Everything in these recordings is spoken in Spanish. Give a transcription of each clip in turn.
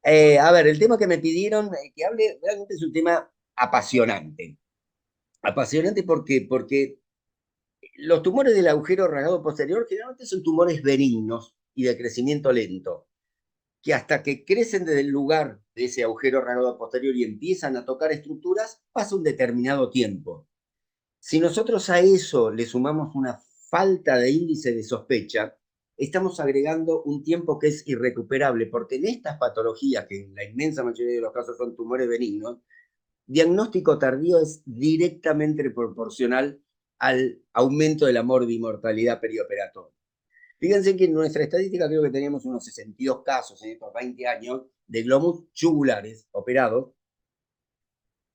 A ver, el tema que me pidieron que hable realmente es un tema apasionante. Apasionante porque los tumores del agujero rasgado posterior generalmente son tumores benignos y de crecimiento lento, que hasta que crecen desde el lugar de ese agujero rasgado posterior y empiezan a tocar estructuras, pasa un determinado tiempo. Si nosotros a eso le sumamos una falta de índice de sospecha, estamos agregando un tiempo que es irrecuperable, porque en estas patologías, que en la inmensa mayoría de los casos son tumores benignos, diagnóstico tardío es directamente proporcional al aumento de la morbimortalidad perioperatoria. Fíjense que en nuestra estadística creo que teníamos unos 62 casos en estos 20 años de glóbulos yugulares operados.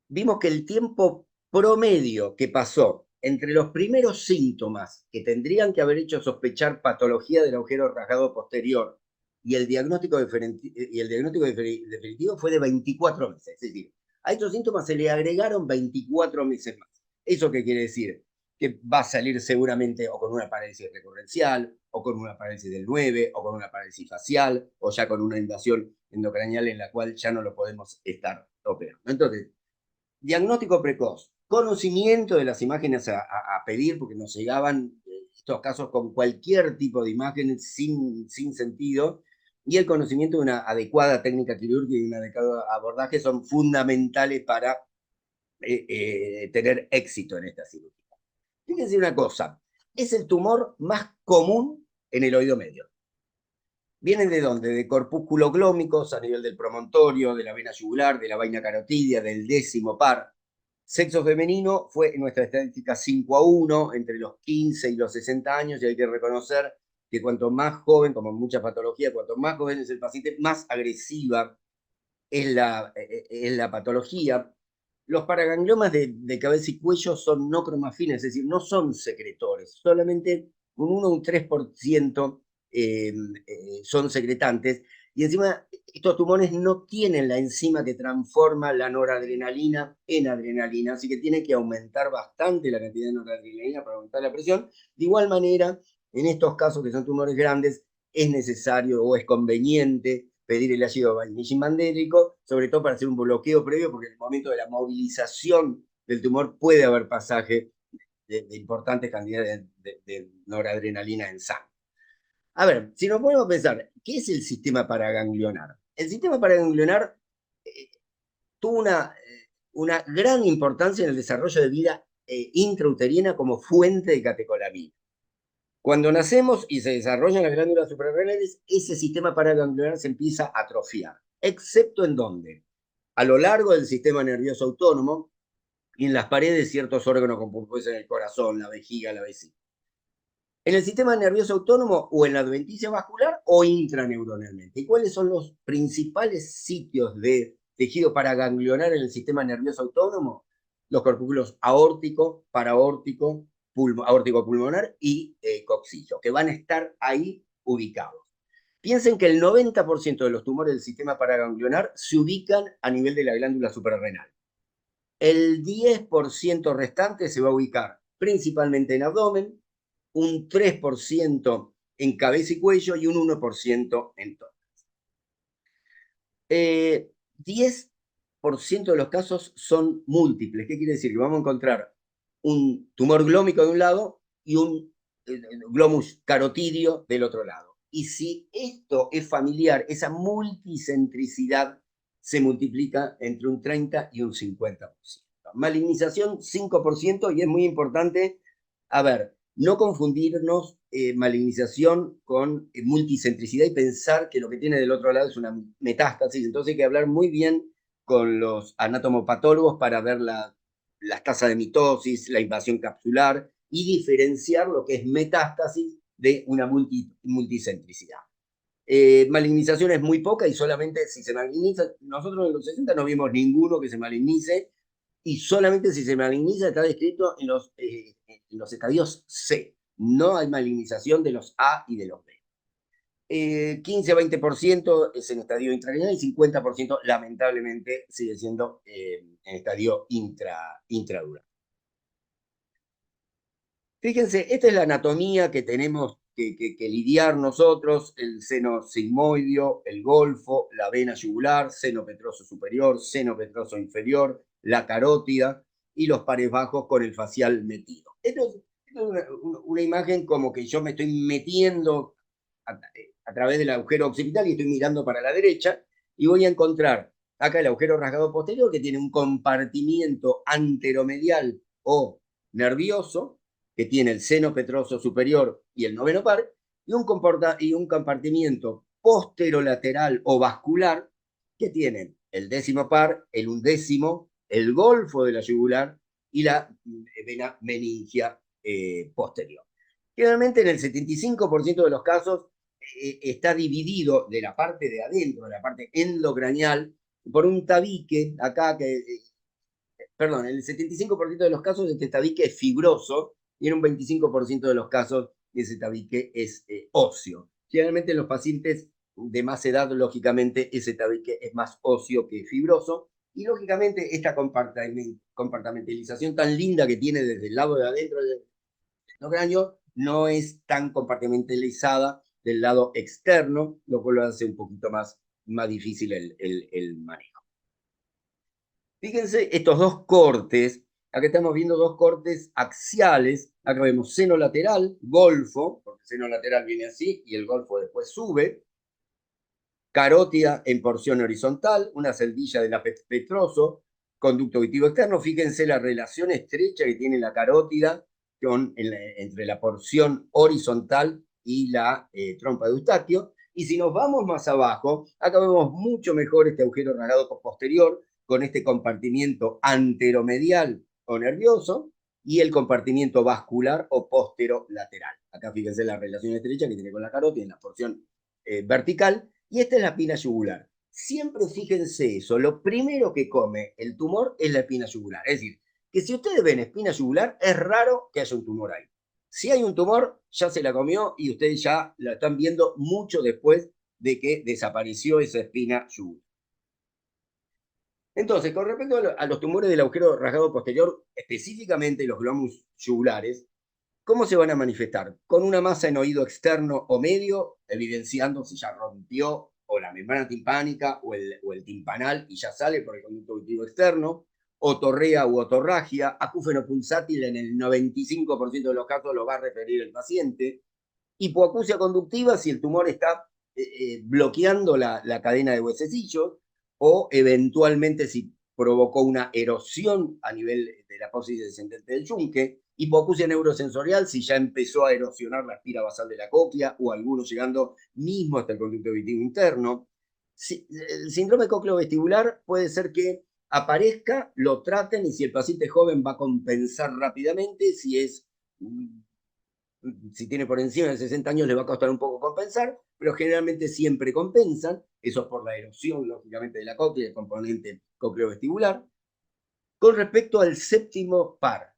Vimos que el tiempo promedio que pasó entre los primeros síntomas que tendrían que haber hecho sospechar patología del agujero rasgado posterior y el diagnóstico, definitivo fue de 24 meses. Es decir, a estos síntomas se le agregaron 24 meses más. ¿Eso qué quiere decir? Que va a salir seguramente o con una parálisis recurrencial, o con una parálisis del 9, o con una parálisis facial, o ya con una invasión endocranial en la cual ya no lo podemos estar operando. Entonces, diagnóstico precoz, conocimiento de las imágenes a pedir, porque nos llegaban estos casos con cualquier tipo de imagen sin sentido, y el conocimiento de una adecuada técnica quirúrgica y un adecuado abordaje son fundamentales para tener éxito en esta cirugía. Fíjense una cosa, es el tumor más común en el oído medio. ¿Vienen de dónde? De corpúsculos glómicos a nivel del promontorio, de la vena yugular, de la vaina carotidia, del décimo par. Sexo femenino fue en nuestra estadística 5-1 entre los 15 y los 60 años, y hay que reconocer que cuanto más joven, como en muchas patologías, cuanto más joven es el paciente, más agresiva es la patología. Los paragangliomas de cabeza y cuello son no cromafines, es decir, no son secretores, solamente un 1 o un 3% son secretantes. Y encima, estos tumores no tienen la enzima que transforma la noradrenalina en adrenalina, así que tiene que aumentar bastante la cantidad de noradrenalina para aumentar la presión. De igual manera, en estos casos que son tumores grandes, es necesario o es conveniente pedir el ácido vainillimandélico, sobre todo para hacer un bloqueo previo, porque en el momento de la movilización del tumor puede haber pasaje de importantes cantidades de noradrenalina en sangre. A ver, si nos ponemos a pensar, ¿qué es el sistema paraganglionar? El sistema paraganglionar eh, tuvo una gran importancia en el desarrollo de vida intrauterina como fuente de catecolamina. Cuando nacemos y se desarrollan las glándulas suprarrenales, ese sistema paraganglionar se empieza a atrofiar, excepto en dónde? A lo largo del sistema nervioso autónomo y en las paredes de ciertos órganos como puede ser el corazón, la vejiga, la vesícula. En el sistema nervioso autónomo o en la adventicia vascular o intraneuronalmente. ¿Y cuáles son los principales sitios de tejido paraganglionar en el sistema nervioso autónomo? Los corpúsculos aórtico, paraórtico, aórtico pulmonar y coxillo, que van a estar ahí ubicados. Piensen que el 90% de los tumores del sistema paraganglionar se ubican a nivel de la glándula suprarrenal. El 10% restante se va a ubicar principalmente en abdomen, un 3% en cabeza y cuello y un 1% en tórax. 10% de los casos son múltiples. ¿Qué quiere decir? Que vamos a encontrar un tumor glómico de un lado y un glomus carotidio del otro lado. Y si esto es familiar, esa multicentricidad se multiplica entre un 30 y un 50%. Malignización 5%, y es muy importante, a ver, no confundirnos malignización con multicentricidad y pensar que lo que tiene del otro lado es una metástasis. Entonces hay que hablar muy bien con los anatomopatólogos para ver las tasas de mitosis, la invasión capsular y diferenciar lo que es metástasis de una multicentricidad. Malignización es muy poca y solamente si se maligniza, nosotros en los 60 no vimos ninguno que se malignice y solamente si se maligniza está descrito en los estadios C. No hay malignización de los A y de los B. 15-20% es en estadio intrarenal y 50% lamentablemente sigue siendo en estadio intradural. Fíjense, esta es la anatomía que tenemos que lidiar nosotros: el seno sigmoideo, el golfo, la vena yugular, seno petroso superior, seno petroso inferior, la carótida y los pares bajos con el facial metido. Esto es una imagen como que yo me estoy metiendo a través del agujero occipital y estoy mirando para la derecha y voy a encontrar acá el agujero rasgado posterior, que tiene un compartimiento anteromedial o nervioso, que tiene el seno petroso superior y el noveno par, y un compartimiento posterolateral o vascular, que tiene el décimo par, el undécimo, el golfo de la yugular y la vena meningia posterior. Generalmente en el 75% de los casos está dividido de la parte de adentro, de la parte endocraneal, por un tabique, acá perdón, en el 75% de los casos este tabique es fibroso y en un 25% de los casos ese tabique es óseo. Generalmente en los pacientes de más edad, lógicamente, ese tabique es más óseo que fibroso, y lógicamente esta compartimentalización tan linda que tiene desde el lado de adentro del endocráneo no es tan compartimentalizada del lado externo, lo cual lo hace un poquito más difícil el manejo. Fíjense estos dos cortes. Acá estamos viendo dos cortes axiales. Acá vemos seno lateral, golfo, porque el seno lateral viene así y el golfo después sube. Carótida en porción horizontal, una celdilla del ápex petroso, conducto auditivo externo. Fíjense la relación estrecha que tiene la carótida entre la porción horizontal y la trompa de Eustaquio. Y si nos vamos más abajo, acá vemos mucho mejor este agujero rasgado posterior, con este compartimiento anteromedial o nervioso y el compartimiento vascular o posterolateral. Acá fíjense la relación estrecha que tiene con la carótida en la porción vertical, y esta es la espina yugular. Siempre fíjense eso, lo primero que come el tumor es la espina yugular. Es decir, que si ustedes ven espina yugular, es raro que haya un tumor ahí. Si hay un tumor, ya se la comió y ustedes ya la están viendo mucho después de que desapareció esa espina yugular. Entonces, con respecto a los tumores del agujero rasgado posterior, específicamente los glomus yugulares, ¿cómo se van a manifestar? Con una masa en oído externo o medio, evidenciando si ya rompió o la membrana timpánica o el timpanal y ya sale por el conducto auditivo externo, otorrea u otorragia, acúfeno pulsátil en el 95% de los casos lo va a referir el paciente, hipoacusia conductiva si el tumor está bloqueando la cadena de huesecillos, o eventualmente si provocó una erosión a nivel de la apófisis descendente del yunque, hipoacusia neurosensorial si ya empezó a erosionar la espira basal de la cóclea o algunos llegando mismo hasta el conducto auditivo interno. El síndrome cócleo-vestibular puede ser que aparezca, lo traten y si el paciente joven va a compensar rápidamente, si tiene por encima de 60 años le va a costar un poco compensar, pero generalmente siempre compensan. Eso es por la erosión, lógicamente, de la cóclea, el componente cócleo-vestibular. Con respecto al séptimo par,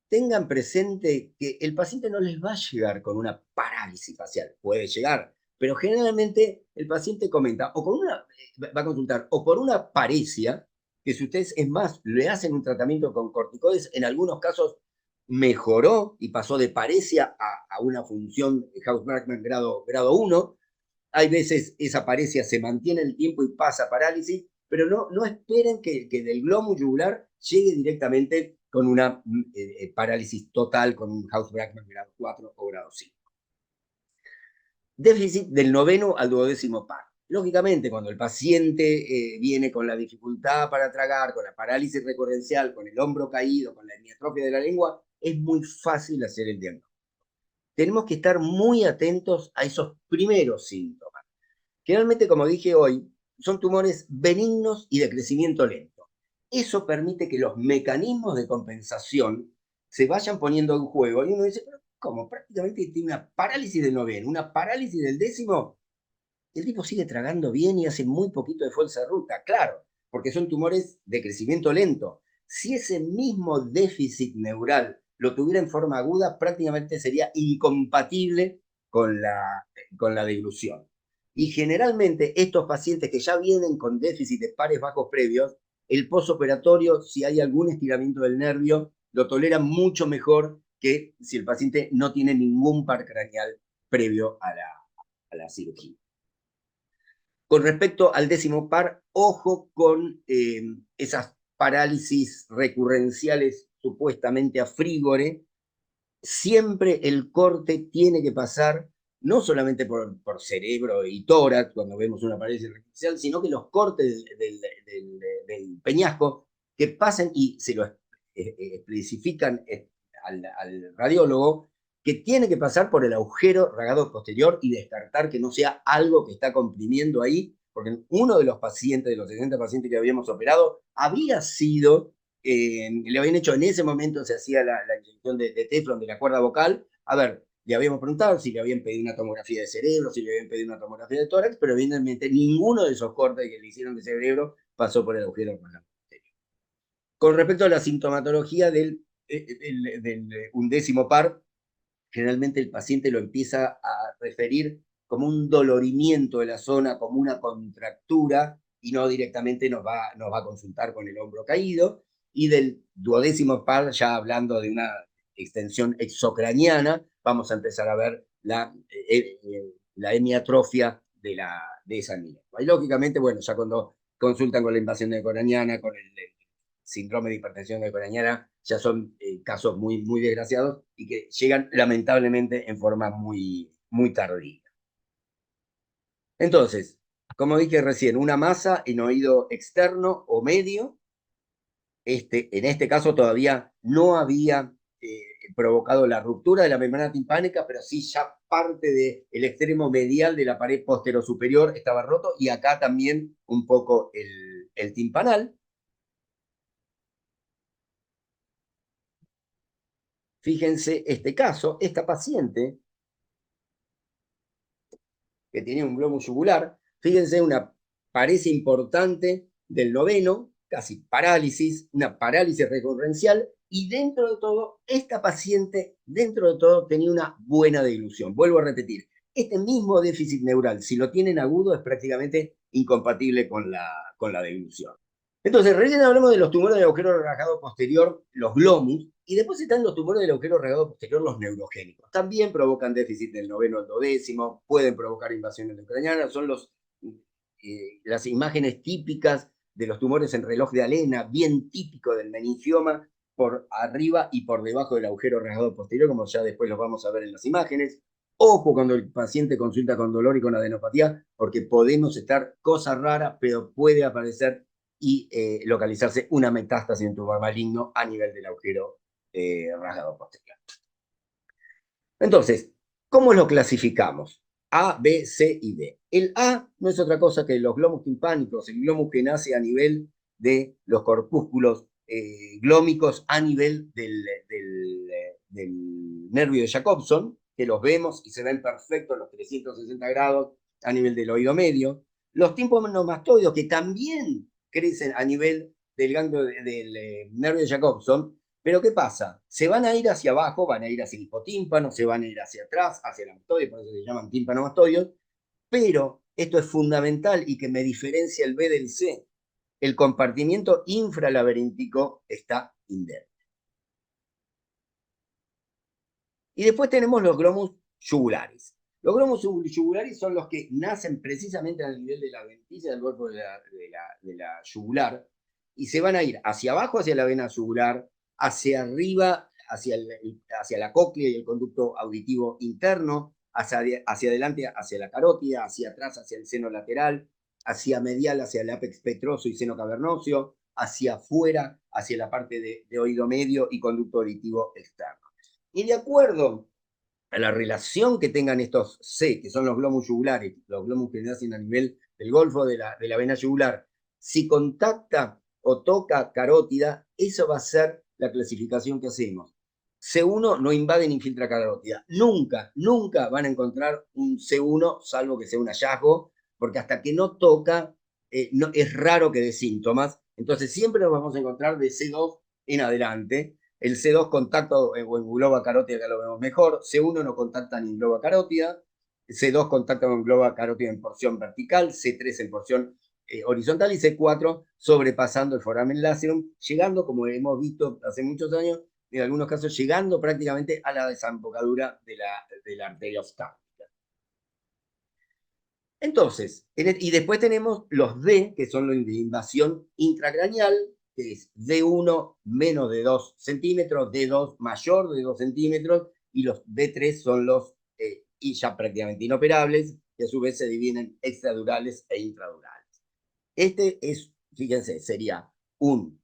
tengan presente que el paciente no les va a llegar con una parálisis facial. Puede llegar, pero generalmente el paciente comenta, va a consultar, o por una paresia, que si ustedes, es más, le hacen un tratamiento con corticoides, en algunos casos mejoró y pasó de paresia a una función Hauss-Markman grado 1. Hay veces esa paresia se mantiene el tiempo y pasa a parálisis, pero no esperen que del glomo yugular llegue directamente con una parálisis total, con un Hauss-Markman grado 4 o grado 5. Déficit del noveno al duodécimo par. Lógicamente, cuando el paciente viene con la dificultad para tragar, con la parálisis recurrencial, con el hombro caído, con la hemiatrofia de la lengua, es muy fácil hacer el diagnóstico. Tenemos que estar muy atentos a esos primeros síntomas. Generalmente, como dije hoy, son tumores benignos y de crecimiento lento. Eso permite que los mecanismos de compensación se vayan poniendo en juego y uno dice, pero ¿cómo? Prácticamente tiene una parálisis del noveno, una parálisis del décimo. El tipo sigue tragando bien y hace muy poquito de fuerza de ruta, claro, porque son tumores de crecimiento lento. Si ese mismo déficit neural lo tuviera en forma aguda, prácticamente sería incompatible con la deglución. Y generalmente estos pacientes que ya vienen con déficit de pares bajos previos, el postoperatorio, si hay algún estiramiento del nervio, lo toleran mucho mejor que si el paciente no tiene ningún par craneal previo a la cirugía. Con respecto al décimo par, ojo con esas parálisis recurrenciales supuestamente a frigore. Siempre el corte tiene que pasar no solamente por cerebro y tórax, cuando vemos una parálisis recurrencial, sino que los cortes del peñasco que pasen y se lo especifican al radiólogo, que tiene que pasar por el agujero ragado posterior y descartar que no sea algo que está comprimiendo ahí, porque uno de los pacientes, de los 60 pacientes que habíamos operado, había sido, le habían hecho en ese momento, se hacía la inyección de teflon de la cuerda vocal. A ver, le habíamos preguntado si le habían pedido una tomografía de cerebro, si le habían pedido una tomografía de tórax, pero evidentemente ninguno de esos cortes que le hicieron de cerebro pasó por el agujero ragado posterior. Con respecto a la sintomatología del undécimo par, generalmente el paciente lo empieza a referir como un dolorimiento de la zona, como una contractura, y no directamente nos va a consultar con el hombro caído. Y del duodécimo par, ya hablando de una extensión exocraniana, vamos a empezar a ver la hemiatrofia de esa mieloma. Y lógicamente, bueno, ya cuando consultan con la invasión craneana, con el síndrome de hipertensión craneana, ya son casos muy, muy desgraciados y que llegan lamentablemente en forma muy, muy tardía. Entonces, como dije recién, una masa en oído externo o medio. En este caso todavía no había provocado la ruptura de la membrana timpánica, pero sí ya parte del extremo medial de la pared posterior-superior estaba roto, y acá también un poco el timpanal. Fíjense este caso, esta paciente que tenía un glomus yugular, fíjense, una pareja importante del noveno, casi parálisis, una parálisis recurrencial, y dentro de todo, esta paciente, dentro de todo, tenía una buena deglución. Vuelvo a repetir, este mismo déficit neural, si lo tienen agudo, es prácticamente incompatible con la deglución. Entonces, recién hablamos de los tumores del agujero rasgado posterior, los glomus, y después están los tumores del agujero rasgado posterior, los neurogénicos. También provocan déficit del noveno al duodécimo, pueden provocar invasiones ucranianas, son las imágenes típicas de los tumores en reloj de Alena, bien típico del meningioma, por arriba y por debajo del agujero rasgado posterior, como ya después los vamos a ver en las imágenes. Ojo cuando el paciente consulta con dolor y con adenopatía, porque podemos estar cosas raras, pero puede aparecer y localizarse una metástasis en tumor maligno a nivel del agujero rasgado posterior. Entonces, ¿cómo lo clasificamos? A, B, C y D. El A no es otra cosa que los glóbulos timpánicos, el glomus que nace a nivel de los corpúsculos glómicos a nivel del nervio de Jacobson, que los vemos y se ven perfectos los 360 grados a nivel del oído medio. Los tímpanomastoides, que también crecen a nivel del ganglio del nervio de Jacobson, pero ¿qué pasa? Se van a ir hacia abajo, van a ir hacia el hipotímpano, se van a ir hacia atrás, hacia la mastoide, por eso se llaman tímpanomastoides, pero esto es fundamental y que me diferencia el B del C. El compartimiento infralaberíntico está indemne. Y después tenemos los glomus yugulares. Los glomus yugulares son los que nacen precisamente al nivel de la ventilla del golfo de la yugular, y se van a ir hacia abajo, hacia la vena yugular, hacia arriba, hacia la cóclea y el conducto auditivo interno, hacia adelante, hacia la carótida, hacia atrás, hacia el seno lateral, hacia medial, hacia el ápex petroso y seno cavernoso, hacia afuera, hacia la parte de oído medio y conducto auditivo externo. Y de acuerdo a la relación que tengan estos C, que son los glomus yugulares, los glomus que nacen a nivel del golfo de la vena yugular, si contacta o toca carótida, eso va a ser la clasificación que hacemos. C1 no invade ni infiltra carótida. Nunca, nunca van a encontrar un C1, salvo que sea un hallazgo, porque hasta que no toca, no, es raro que dé síntomas. Entonces siempre nos vamos a encontrar de C2 en adelante. El C2 contacta o engloba carótida, que lo vemos mejor. C1 no contacta ni engloba carótida. C2 contacta o engloba carótida en porción vertical. C3 en porción horizontal. Y C4 sobrepasando el foramen lacerum, llegando, como hemos visto hace muchos años, en algunos casos llegando prácticamente a la desembocadura de la arteria oftálica. Entonces, y después tenemos los D, que son los de invasión intracraneal, que es D1 menos de 2 centímetros, D2 mayor de 2 centímetros, y los D3 son los y ya prácticamente inoperables, que a su vez se dividen en extradurales e intradurales. Este es, fíjense, sería un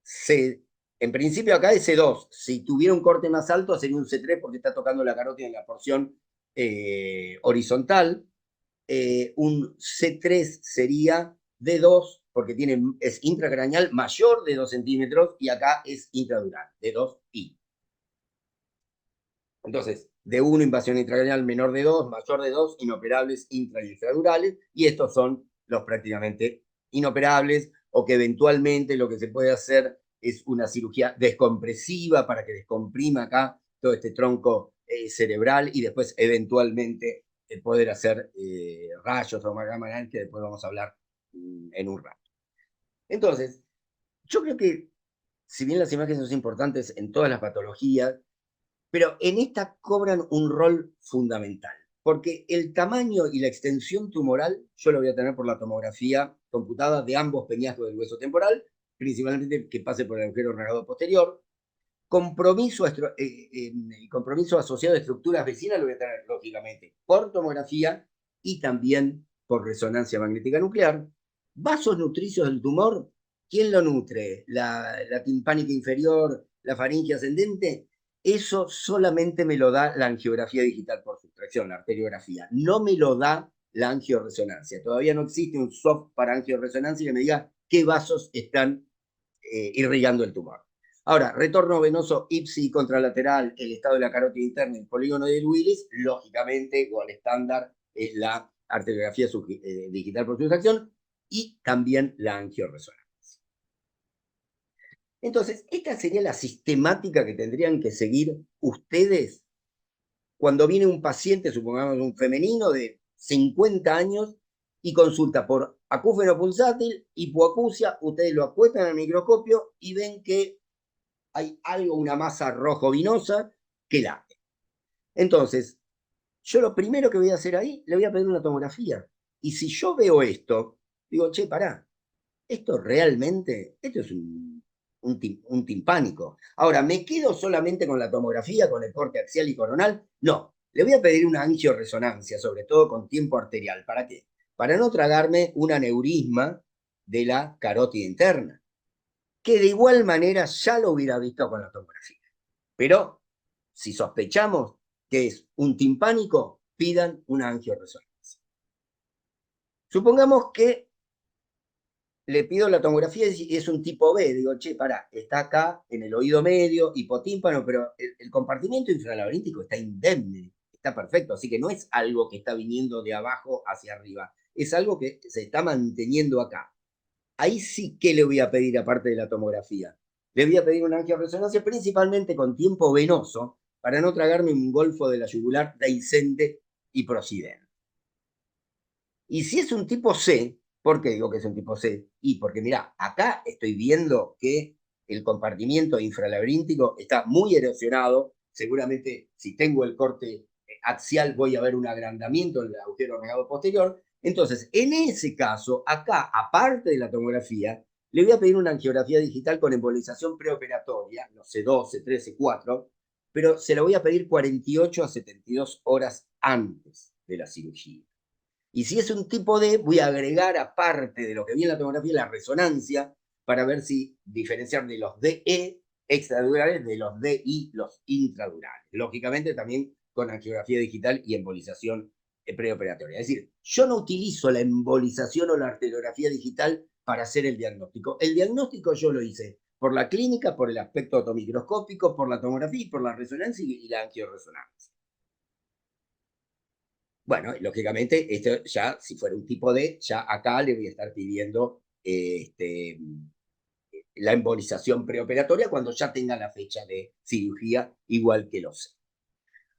C, en principio acá es C2, si tuviera un corte más alto sería un C3 porque está tocando la carótida en la porción horizontal, un C3 sería D2, porque es intracraneal mayor de 2 centímetros, y acá es intradural, D2I. Entonces, D1 invasión intracraneal menor de 2, mayor de 2, inoperables intra y extradurales, y estos son los prácticamente inoperables, o que eventualmente lo que se puede hacer es una cirugía descompresiva para que descomprima acá todo este tronco cerebral y después eventualmente poder hacer rayos o gamma que después vamos a hablar en un rato. Entonces, yo creo que si bien las imágenes son importantes en todas las patologías, pero en esta cobran un rol fundamental, porque el tamaño y la extensión tumoral yo lo voy a tener por la tomografía computada de ambos peñascos del hueso temporal, principalmente que pase por el agujero renado posterior. Compromiso asociado a estructuras vecinas lo voy a tener, lógicamente, por tomografía y también por resonancia magnética nuclear. Vasos nutricios del tumor, ¿quién lo nutre? ¿La timpánica inferior, la faringe ascendente? Eso solamente me lo da la angiografía digital por sustracción, la arteriografía. No me lo da la angioresonancia. Todavía no existe un soft para angioresonancia que me diga qué vasos están irrigando el tumor. Ahora, retorno venoso ipsi contralateral, el estado de la carótida interna, el polígono de Willis, lógicamente, o al estándar, es la arteriografía digital por sustracción y también la angioresonancia. Entonces, esta sería la sistemática que tendrían que seguir ustedes cuando viene un paciente, supongamos un femenino de 50 años, y consulta por acúfeno pulsátil, hipoacusia, ustedes lo acuestan al microscopio y ven que hay algo, una masa rojo vinosa que late. Entonces, yo lo primero que voy a hacer ahí, le voy a pedir una tomografía. Y si yo veo esto, digo, che, pará, esto realmente, esto es un timpánico. Ahora, ¿me quedo solamente con la tomografía, con el corte axial y coronal? No, le voy a pedir una angioresonancia, sobre todo con tiempo arterial. ¿Para qué? Para no tragarme un aneurisma de la carótida interna, que de igual manera ya lo hubiera visto con la tomografía. Pero si sospechamos que es un timpánico, pidan una angioresonancia. Supongamos que le pido la tomografía y es un tipo B. Digo, che, pará, está acá en el oído medio, hipotímpano, pero el compartimiento infralaberíntico está indemne, está perfecto. Así que no es algo que está viniendo de abajo hacia arriba, es algo que se está manteniendo acá. Ahí sí que le voy a pedir, aparte de la tomografía, le voy a pedir una angioresonancia principalmente con tiempo venoso para no tragarme un golfo de la yugular dehiscente y procedente. Y si es un tipo C, ¿por qué digo que es un tipo C? Y porque, mirá, acá estoy viendo que el compartimiento infralaberíntico está muy erosionado. Seguramente, si tengo el corte axial, voy a ver un agrandamiento en el agujero renado posterior. Entonces, en ese caso, acá, aparte de la tomografía, le voy a pedir una angiografía digital con embolización preoperatoria, no sé, C2, C3, C4, pero se la voy a pedir 48 a 72 horas antes de la cirugía. Y si es un tipo D, voy a agregar, aparte de lo que vi en la tomografía, la resonancia para ver si diferenciar de los DE extradurales de los DI, los intradurales. Lógicamente también con angiografía digital y embolización preoperatoria. Es decir, yo no utilizo la embolización o la arteriografía digital para hacer el diagnóstico. El diagnóstico yo lo hice por la clínica, por el aspecto automicroscópico, por la tomografía y por la resonancia y la angioresonancia. Bueno, lógicamente, esto ya, si fuera un tipo D, ya acá le voy a estar pidiendo la embolización preoperatoria cuando ya tenga la fecha de cirugía, igual que los C.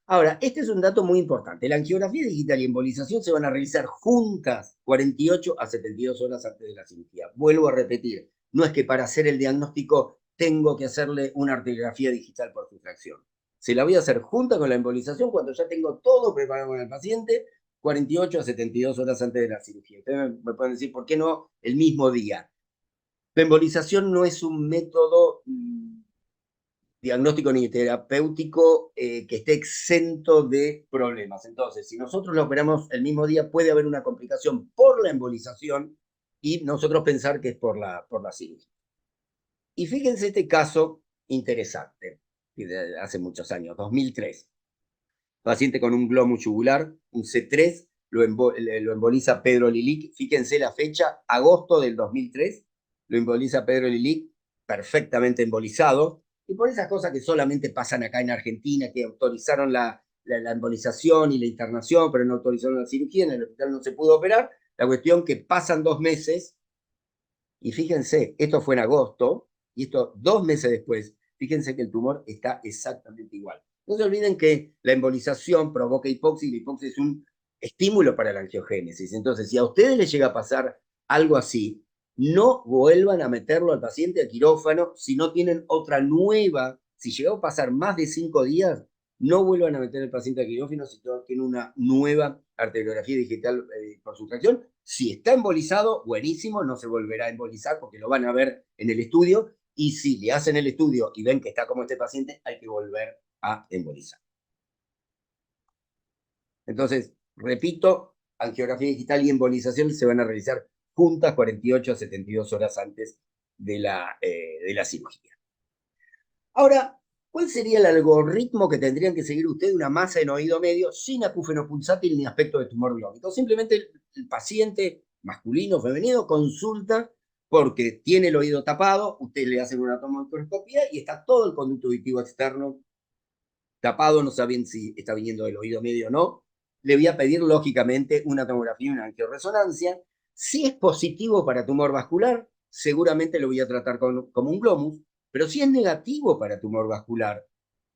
Ahora, este es un dato muy importante. La angiografía digital y embolización se van a realizar juntas 48 a 72 horas antes de la cirugía. Vuelvo a repetir, no es que para hacer el diagnóstico tengo que hacerle una arteriografía digital por sustracción. Se la voy a hacer junta con la embolización cuando ya tengo todo preparado con el paciente 48 a 72 horas antes de la cirugía. Ustedes me pueden decir, ¿por qué no el mismo día? La embolización no es un método diagnóstico ni terapéutico que esté exento de problemas. Entonces, si nosotros lo operamos el mismo día, puede haber una complicación por la embolización y nosotros pensar que es por la cirugía. Y fíjense este caso interesante, de hace muchos años, 2003. Paciente con un glomus yugular, un C3, lo emboliza Pedro Lilic. Fíjense la fecha, agosto del 2003, lo emboliza Pedro Lilic, perfectamente embolizado. Y por esas cosas que solamente pasan acá en Argentina, que autorizaron la embolización y la internación, pero no autorizaron la cirugía, en el hospital no se pudo operar. La cuestión que pasan 2 meses, y fíjense, esto fue en agosto, y esto 2 meses después, fíjense que el tumor está exactamente igual. No se olviden que la embolización provoca hipoxia y la hipoxia es un estímulo para la angiogénesis. Entonces, si a ustedes les llega a pasar algo así, no vuelvan a meterlo al paciente a quirófano si no tienen otra nueva. Si llegó a pasar más de 5 días, no vuelvan a meter al paciente a quirófano si tienen una nueva arteriografía digital por sustracción. Si está embolizado, buenísimo, no se volverá a embolizar porque lo van a ver en el estudio. Y si le hacen el estudio y ven que está como este paciente, hay que volver a embolizar. Entonces, repito, angiografía digital y embolización se van a realizar juntas 48 a 72 horas antes de la cirugía. Ahora, ¿cuál sería el algoritmo que tendrían que seguir ustedes una masa en oído medio sin acúfeno pulsátil ni aspecto de tumor biónico? Simplemente el paciente masculino o femenino consulta porque tiene el oído tapado, ustedes le hacen una tomografía y está todo el conducto auditivo externo tapado, no saben si está viniendo del oído medio o no. Le voy a pedir, lógicamente, una tomografía y una angioresonancia. Si es positivo para tumor vascular, seguramente lo voy a tratar como un glomus, pero si es negativo para tumor vascular,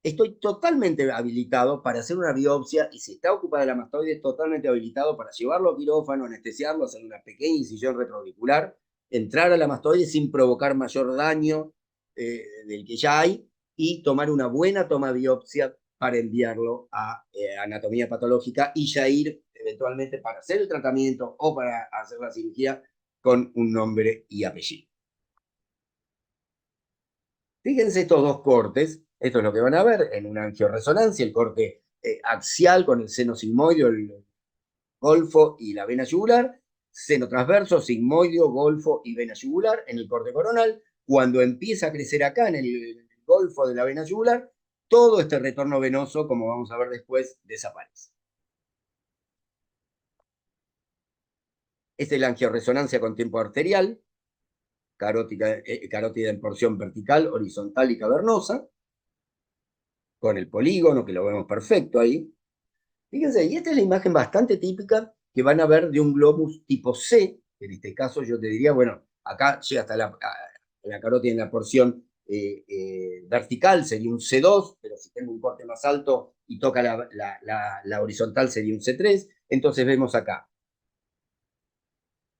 estoy totalmente habilitado para hacer una biopsia y si está ocupada la mastoide, totalmente habilitado para llevarlo a quirófano, anestesiarlo, hacer una pequeña incisión retroauricular, entrar a la mastoide sin provocar mayor daño del que ya hay y tomar una buena toma de biopsia para enviarlo a anatomía patológica y ya ir eventualmente para hacer el tratamiento o para hacer la cirugía con un nombre y apellido. Fíjense estos dos cortes, esto es lo que van a ver en una angioresonancia, el corte axial con el seno sigmoideo, el golfo y la vena yugular, seno transverso, sigmoideo, golfo y vena yugular en el corte coronal. Cuando empieza a crecer acá en el golfo de la vena yugular, todo este retorno venoso, como vamos a ver después, desaparece. Esta es la angioresonancia con tiempo arterial, carótida en porción vertical, horizontal y cavernosa, con el polígono, que lo vemos perfecto ahí. Fíjense, y esta es la imagen bastante típica que van a ver de un globus tipo C, que en este caso yo te diría, bueno, acá llega hasta la carótida en la porción vertical, sería un C2, pero si tengo un corte más alto y toca la horizontal sería un C3. Entonces vemos acá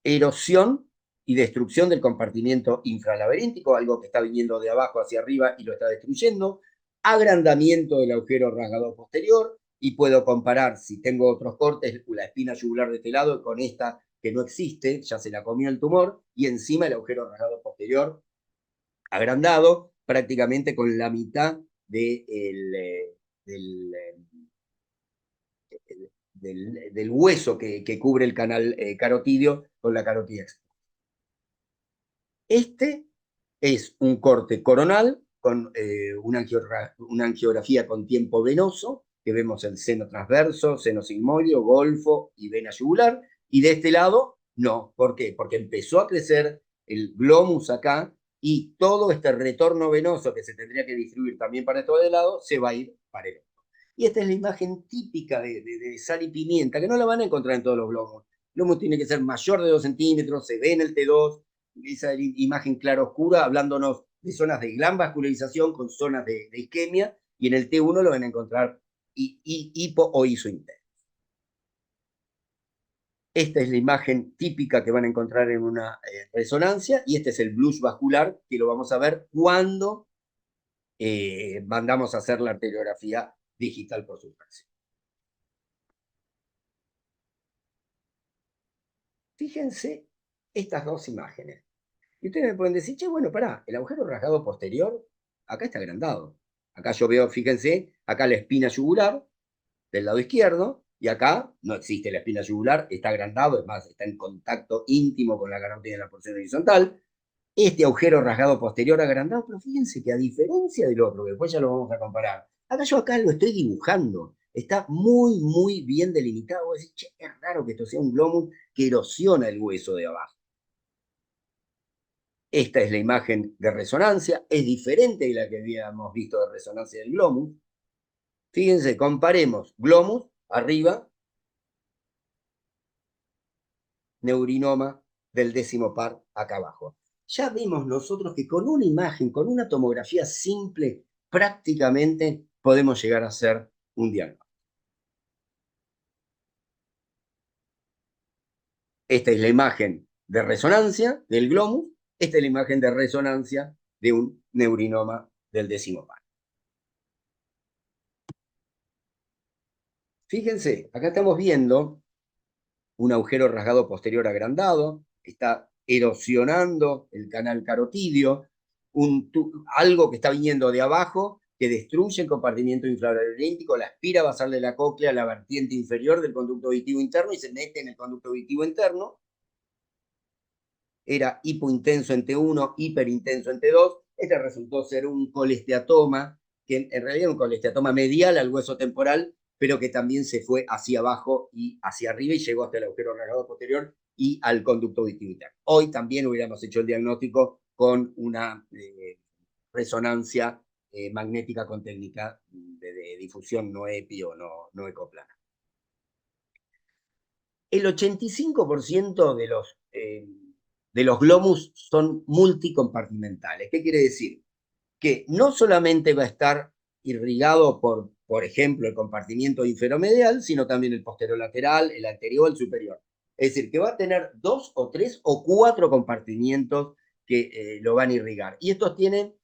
erosión y destrucción del compartimiento infralaberíntico, algo que está viniendo de abajo hacia arriba y lo está destruyendo, agrandamiento del agujero rasgador posterior, y puedo comparar si tengo otros cortes, la espina yugular de este lado con esta que no existe, ya se la comió el tumor, y encima el agujero rasgador posterior agrandado, prácticamente con la mitad del hueso que cubre el canal carotidio con la carotida externa. Este es un corte coronal con una angiografía con tiempo venoso, que vemos el seno transverso, seno sigmoideo, golfo y vena yugular, y de este lado no. ¿Por qué? Porque empezó a crecer el glomus acá y todo este retorno venoso que se tendría que distribuir también para todo el lado se va a ir para el otro. Y esta es la imagen típica de sal y pimienta, que no la van a encontrar en todos los globos. El glomus tiene que ser mayor de 2 centímetros, se ve en el T2, esa imagen clara-oscura, hablándonos de zonas de gran vascularización con zonas de isquemia, y en el T1 lo van a encontrar hipo o isointerno. Esta es la imagen típica que van a encontrar en una resonancia, y este es el blush vascular, que lo vamos a ver cuando mandamos a hacer la arteriografía digital por sustracción. fíjense estas dos imágenes. Y ustedes me pueden decir, che, bueno, pará, el agujero rasgado posterior, acá está agrandado. Acá yo veo, fíjense, acá la espina yugular del lado izquierdo, y acá no existe la espina yugular, está agrandado, es más, está en contacto íntimo con la carótida en la porción horizontal. Este agujero rasgado posterior agrandado, pero fíjense que a diferencia del otro, que después ya lo vamos a comparar, acá lo estoy dibujando, está muy, muy bien delimitado. Vos decís, che, es raro que esto sea un glomus que erosiona el hueso de abajo. Esta es la imagen de resonancia, es diferente de la que habíamos visto de resonancia del glomus. Fíjense, comparemos glomus arriba, neurinoma del décimo par acá abajo. Ya vimos nosotros que con una imagen, con una tomografía simple, prácticamente podemos llegar a hacer un diagnóstico. Esta es la imagen de resonancia del glomus, esta es la imagen de resonancia de un neurinoma del décimo par. Fíjense, acá estamos viendo un agujero rasgado posterior agrandado, está erosionando el canal carotidio, algo que está viniendo de abajo que destruye el compartimiento infralaringítico, la espira basal de la cóclea, la vertiente inferior del conducto auditivo interno y se mete en el conducto auditivo interno. Era hipointenso en T1, hiperintenso en T2. Este resultó ser un colesteatoma, que en realidad era un colesteatoma medial al hueso temporal, pero que también se fue hacia abajo y hacia arriba y llegó hasta el agujero rasgado posterior y al conducto auditivo interno. Hoy también hubiéramos hecho el diagnóstico con una resonancia magnética con técnica de difusión no EPI o no ecoplana. El 85% de los glomus son multicompartimentales. ¿Qué quiere decir? Que no solamente va a estar irrigado por ejemplo, el compartimiento inferomedial, sino también el posterolateral, el anterior, el superior. Es decir, que va a tener 2 o 3 o 4 compartimientos que lo van a irrigar. Y estos tienen,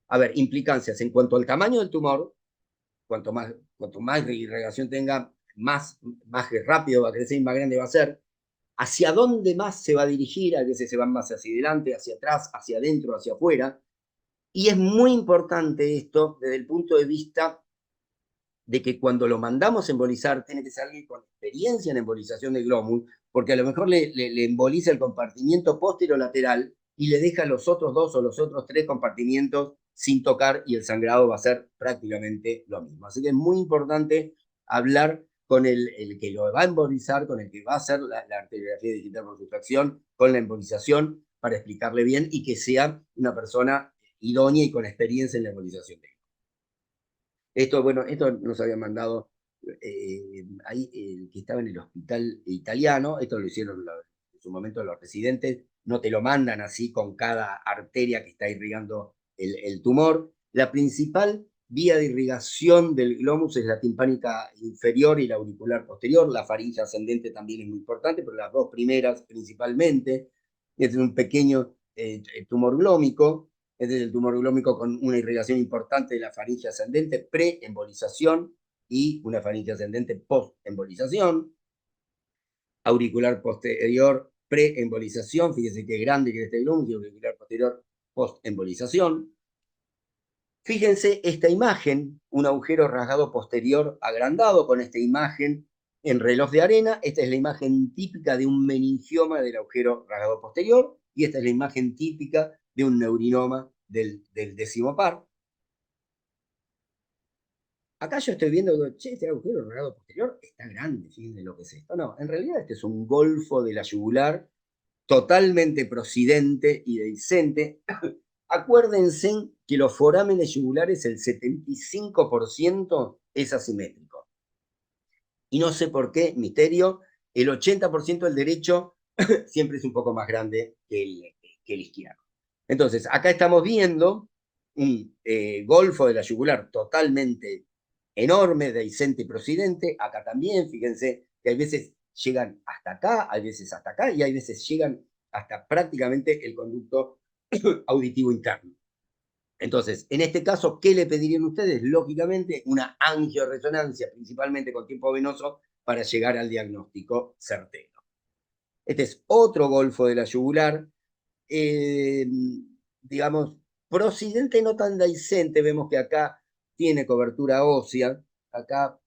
a ver, implicancias en cuanto al tamaño del tumor. Cuanto más irrigación tenga, más rápido va a crecer y más grande va a ser. Hacia dónde más se va a dirigir, a veces se van más hacia adelante, hacia atrás, hacia adentro, hacia afuera. Y es muy importante esto desde el punto de vista de que cuando lo mandamos a embolizar, tiene que ser alguien con experiencia en embolización de glomus, porque a lo mejor le emboliza el compartimiento posterolateral y le deja los otros 2 o los otros 3 compartimientos sin tocar y el sangrado va a ser prácticamente lo mismo. Así que es muy importante hablar con el que lo va a embolizar, con el que va a hacer la arteriografía digital por sustracción, con la embolización, para explicarle bien y que sea una persona idónea y con experiencia en la embolización. Esto, bueno, esto nos había mandado ahí el que estaba en el hospital italiano, esto lo hicieron en su momento los residentes, no te lo mandan así con cada arteria que está irrigando el tumor. La principal vía de irrigación del glomus es la timpánica inferior y la auricular posterior, la faringe ascendente también es muy importante, pero las dos primeras principalmente. Es un pequeño tumor glómico, es el tumor glómico con una irrigación importante de la faringe ascendente pre-embolización y una faringe ascendente post-embolización. Auricular posterior pre-embolización, fíjese qué grande que es este glomus, y auricular posterior post-embolización. Fíjense esta imagen, un agujero rasgado posterior agrandado con esta imagen en reloj de arena. Esta es la imagen típica de un meningioma del agujero rasgado posterior y esta es la imagen típica de un neurinoma del décimo par. Acá yo estoy viendo, che, este agujero rasgado posterior está grande, fíjense lo que es esto. No, en realidad este es un golfo de la yugular totalmente procidente y dehiscente. Acuérdense que los forámenes yugulares, el 75% es asimétrico. Y no sé por qué, misterio, el 80% del derecho siempre es un poco más grande que el izquierdo. Entonces, acá estamos viendo un golfo de la yugular totalmente enorme, dehiscente y procidente. Acá también, fíjense que hay veces llegan hasta acá, hay veces hasta acá, y hay veces llegan hasta prácticamente el conducto auditivo interno. Entonces, en este caso, ¿qué le pedirían ustedes? Lógicamente, una angioresonancia, principalmente con tiempo venoso, para llegar al diagnóstico certero. Este es otro golfo de la yugular, digamos, procidente no tan dehiscente, vemos que acá tiene cobertura ósea, acá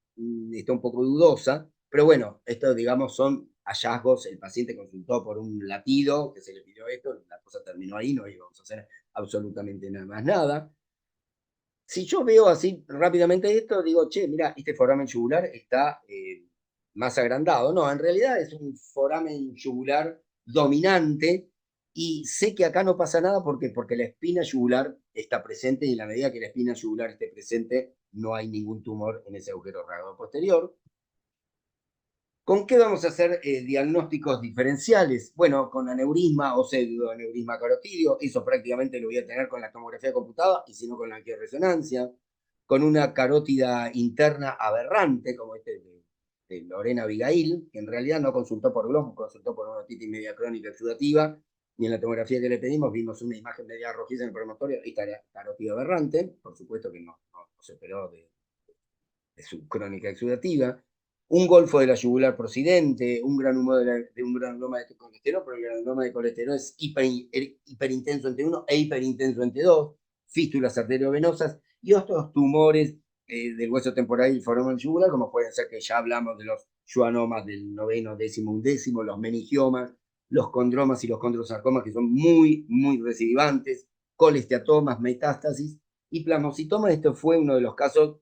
está un poco dudosa, pero bueno, estos, digamos, son hallazgos. El paciente consultó por un latido, que se le pidió esto, la cosa terminó ahí, no íbamos a hacer absolutamente nada más nada. Si yo veo así rápidamente esto, digo, che, mira, este foramen yugular está más agrandado. No, en realidad es un foramen yugular dominante y sé que acá no pasa nada porque la espina yugular está presente y en la medida que la espina yugular esté presente, no hay ningún tumor en ese agujero rasgado posterior. ¿Con qué vamos a hacer diagnósticos diferenciales? Bueno, con aneurisma o pseudoaneurisma carotidio, eso prácticamente lo voy a tener con la tomografía computada y si no con la resonancia, con una carótida interna aberrante, como este de Lorena Abigail, que en realidad no consultó por globus, consultó por una otitis media crónica exudativa, y en la tomografía que le pedimos vimos una imagen media rojiza en el promontorio, y esta carótida aberrante, por supuesto que no se operó de su crónica exudativa, un golfo de la yugular procidente, un granuloma de un granuloma de colesterol, pero el granuloma de colesterol es hiperintenso en T1 e hiperintenso en T2, fístulas arteriovenosas y otros tumores del hueso temporal y el foramen yugular, como pueden ser que ya hablamos de los schwannomas del noveno, décimo, undécimo, los meningiomas, los condromas y los condrosarcomas, que son muy, muy recidivantes, colesteatomas, metástasis y plasmocitomas. Esto fue uno de los casos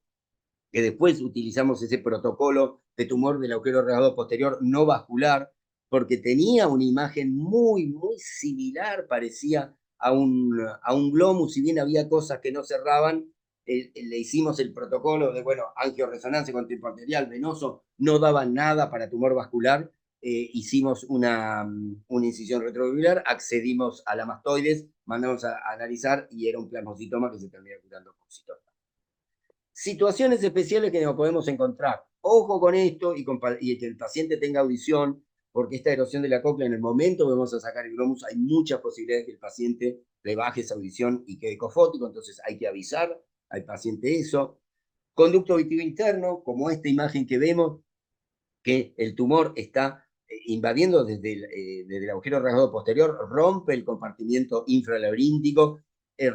que después utilizamos ese protocolo de tumor del agujero rasgado posterior no vascular, porque tenía una imagen muy, muy similar, parecía a un glomus, si bien había cosas que no cerraban, le hicimos el protocolo de, bueno, angioresonancia contemporánea venoso, no daba nada para tumor vascular, hicimos una incisión retrovirular, accedimos a la mastoides, mandamos a analizar y era un plasmocitoma que se termina curando con citosina. Situaciones especiales que nos podemos encontrar. Ojo con esto y que el paciente tenga audición, porque esta erosión de la cóclea, en el momento que vamos a sacar el glomus, hay muchas posibilidades que el paciente le baje esa audición y quede cofótico, entonces hay que avisar al paciente eso. Conducto auditivo interno, como esta imagen que vemos, que el tumor está invadiendo desde el agujero rasgado posterior, rompe el compartimiento infralaberíntico,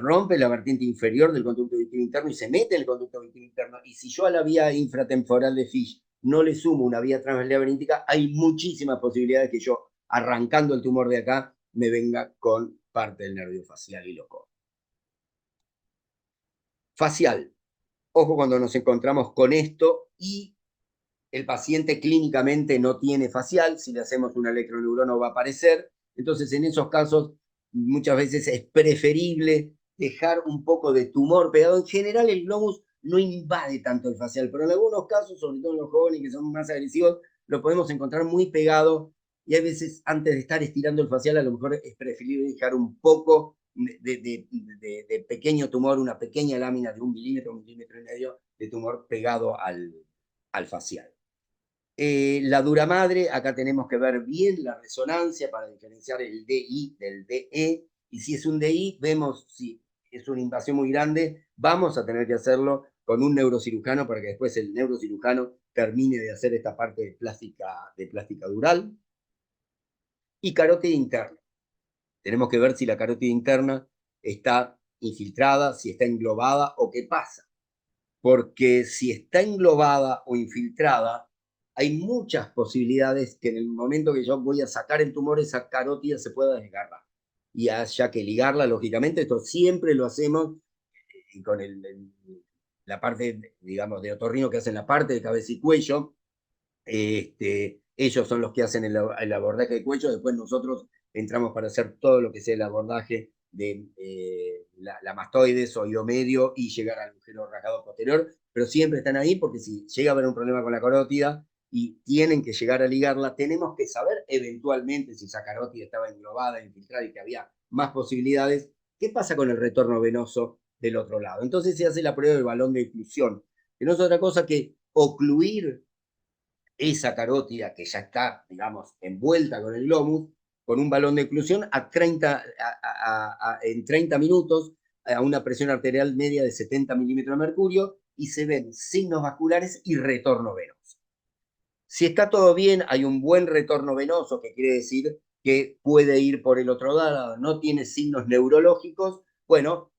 rompe la vertiente inferior del conducto auditivo interno y se mete en el conducto auditivo interno. Y si yo a la vía infratemporal de Fish no le sumo una vía translaberíntica, hay muchísimas posibilidades que yo, arrancando el tumor de acá, me venga con parte del nervio facial y loco. Facial. Ojo cuando nos encontramos con esto y el paciente clínicamente no tiene facial, si le hacemos un electroneurona va a aparecer, entonces en esos casos muchas veces es preferible dejar un poco de tumor pegado. En general el globus no invade tanto el facial, pero en algunos casos, sobre todo en los jóvenes que son más agresivos, lo podemos encontrar muy pegado y a veces antes de estar estirando el facial a lo mejor es preferible dejar un poco de pequeño tumor, una pequeña lámina de 1 milímetro y medio de tumor pegado al facial. La dura madre, acá tenemos que ver bien la resonancia para diferenciar el DI del DE, y si es un DI, vemos si es una invasión muy grande, vamos a tener que hacerlo con un neurocirujano para que después el neurocirujano termine de hacer esta parte de plástica dural. Y carótida interna. Tenemos que ver si la carótida interna está infiltrada, si está englobada o qué pasa. Porque si está englobada o infiltrada, hay muchas posibilidades que en el momento que yo voy a sacar el tumor, esa carótida se pueda desgarrar. Y haya que ligarla, lógicamente, esto siempre lo hacemos con la parte, digamos, de otorrino que hacen la parte de cabeza y cuello. Ellos son los que hacen el abordaje de cuello, después nosotros entramos para hacer todo lo que sea el abordaje de la mastoides, oído medio y llegar al agujero rasgado posterior, pero siempre están ahí porque si llega a haber un problema con la carótida y tienen que llegar a ligarla, tenemos que saber eventualmente si esa carótida estaba englobada, infiltrada y que había más posibilidades, ¿qué pasa con el retorno venoso del otro lado? Entonces se hace la prueba del balón de oclusión, que no es otra cosa que ocluir esa carótida que ya está, digamos, envuelta con el glomus, con un balón de oclusión en 30 minutos a una presión arterial media de 70 milímetros de mercurio y se ven signos vasculares y retorno venoso. Si está todo bien, hay un buen retorno venoso, que quiere decir que puede ir por el otro lado, no tiene signos neurológicos, bueno,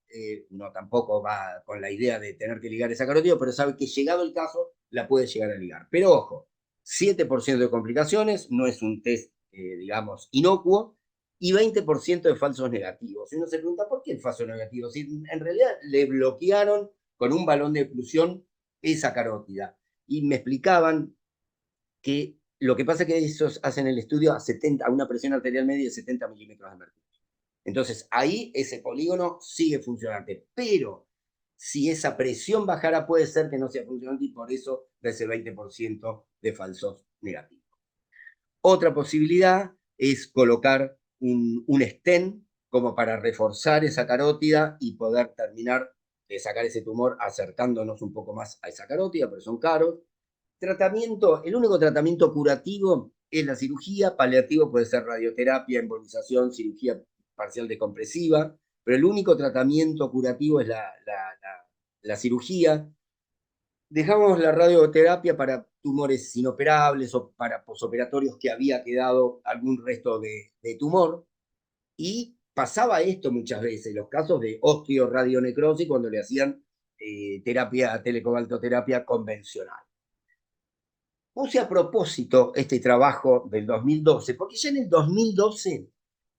no tampoco va con la idea de tener que ligar esa carótida, pero sabe que llegado el caso, la puede llegar a ligar. Pero ojo, 7% de complicaciones, no es un test, digamos, inocuo, y 20% de falsos negativos. Y uno se pregunta, ¿por qué el falso negativo? Si en realidad le bloquearon con un balón de oclusión esa carótida. Y me explicaban que lo que pasa es que ellos hacen el estudio a una presión arterial media de 70 milímetros de mercurio. Entonces, ahí ese polígono sigue funcionante, pero si esa presión bajara, puede ser que no sea funcionante y por eso da ese 20% de falsos negativos. Otra posibilidad es colocar un stent como para reforzar esa carótida y poder terminar de sacar ese tumor acercándonos un poco más a esa carótida, pero son caros. Tratamiento, el único tratamiento curativo es la cirugía, paliativo puede ser radioterapia, embolización, cirugía parcial descompresiva, pero el único tratamiento curativo es la cirugía. Dejamos la radioterapia para tumores inoperables o para posoperatorios que había quedado algún resto de tumor. Y pasaba esto muchas veces, los casos de osteoradionecrosis cuando le hacían terapia, telecobaltoterapia convencional. Puse a propósito este trabajo del 2012, porque ya en el 2012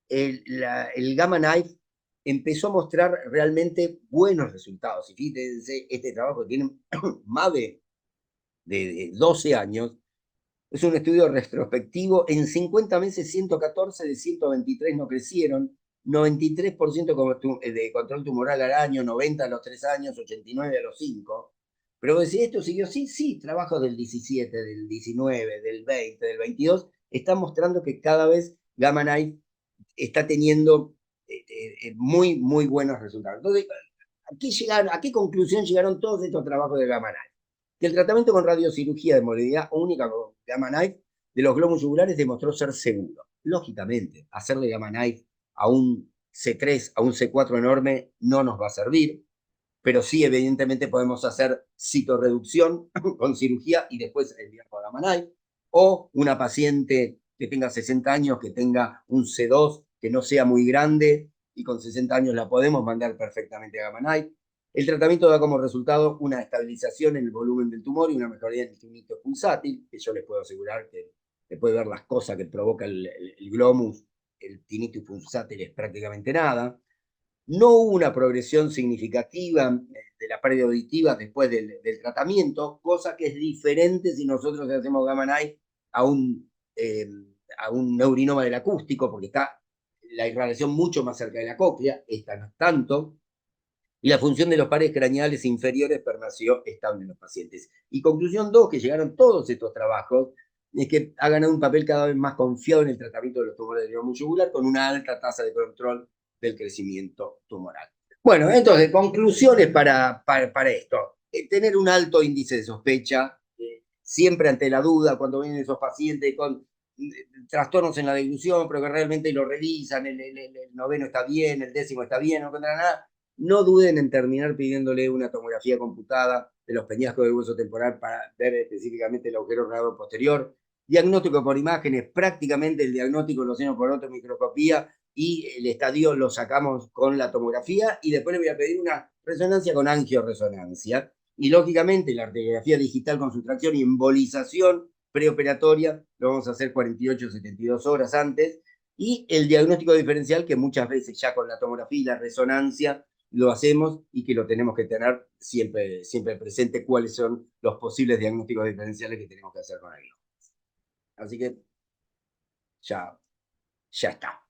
el Gamma Knife empezó a mostrar realmente buenos resultados. Y fíjense, este trabajo tiene más de 12 años, es un estudio retrospectivo. En 50 meses, 114 de 123 no crecieron, 93% de control tumoral al año, 90 a los 3 años, 89 a los 5. Pero si esto siguió, sí, sí, trabajos del 17, del 19, del 20, del 22, están mostrando que cada vez Gamma Knife está teniendo muy, muy buenos resultados. Entonces, ¿a qué conclusión llegaron todos estos trabajos de Gamma Knife? Que el tratamiento con radiocirugía de modalidad única con Gamma Knife de los glóbulos yugulares demostró ser seguro. Lógicamente, hacerle Gamma Knife a un C3, a un C4 enorme, no nos va a servir, pero sí, evidentemente, podemos hacer citorreducción con cirugía y después enviar con Gamma Knife, o una paciente que tenga 60 años, que tenga un C2 que no sea muy grande, y con 60 años la podemos mandar perfectamente a Gamma Knife. El tratamiento da como resultado una estabilización en el volumen del tumor y una mejoría en el tinnitus pulsátil, que yo les puedo asegurar que después de ver las cosas que provoca el glomus, el tinnitus pulsátil es prácticamente nada. No hubo una progresión significativa de la pérdida auditiva después del tratamiento, cosa que es diferente si nosotros hacemos Gamma Knife a eh, a un neurinoma del acústico, porque está la irradiación mucho más cerca de la cóclea, esta no es tanto, y la función de los pares craneales inferiores permaneció estable en los pacientes. Y conclusión 2, que llegaron todos estos trabajos, es que ha ganado un papel cada vez más confiado en el tratamiento de los tumores del glomo yugular con una alta tasa de control del crecimiento tumoral. Bueno, entonces, conclusiones para esto. Tener un alto índice de sospecha, siempre ante la duda, cuando vienen esos pacientes con trastornos en la deglución, pero que realmente lo revisan, el noveno está bien, el décimo está bien, no encuentran nada, no duden en terminar pidiéndole una tomografía computada de los peñascos del hueso temporal para ver específicamente el agujero renal posterior. Diagnóstico por imágenes, prácticamente el diagnóstico lo hacemos por microscopía y el estadio lo sacamos con la tomografía y después le voy a pedir una resonancia con angioresonancia. Y lógicamente la radiografía digital con sustracción y embolización preoperatoria lo vamos a hacer 48 72 horas antes. Y el diagnóstico diferencial, que muchas veces ya con la tomografía y la resonancia lo hacemos y que lo tenemos que tener siempre, siempre presente cuáles son los posibles diagnósticos diferenciales que tenemos que hacer con el. Así que ya está.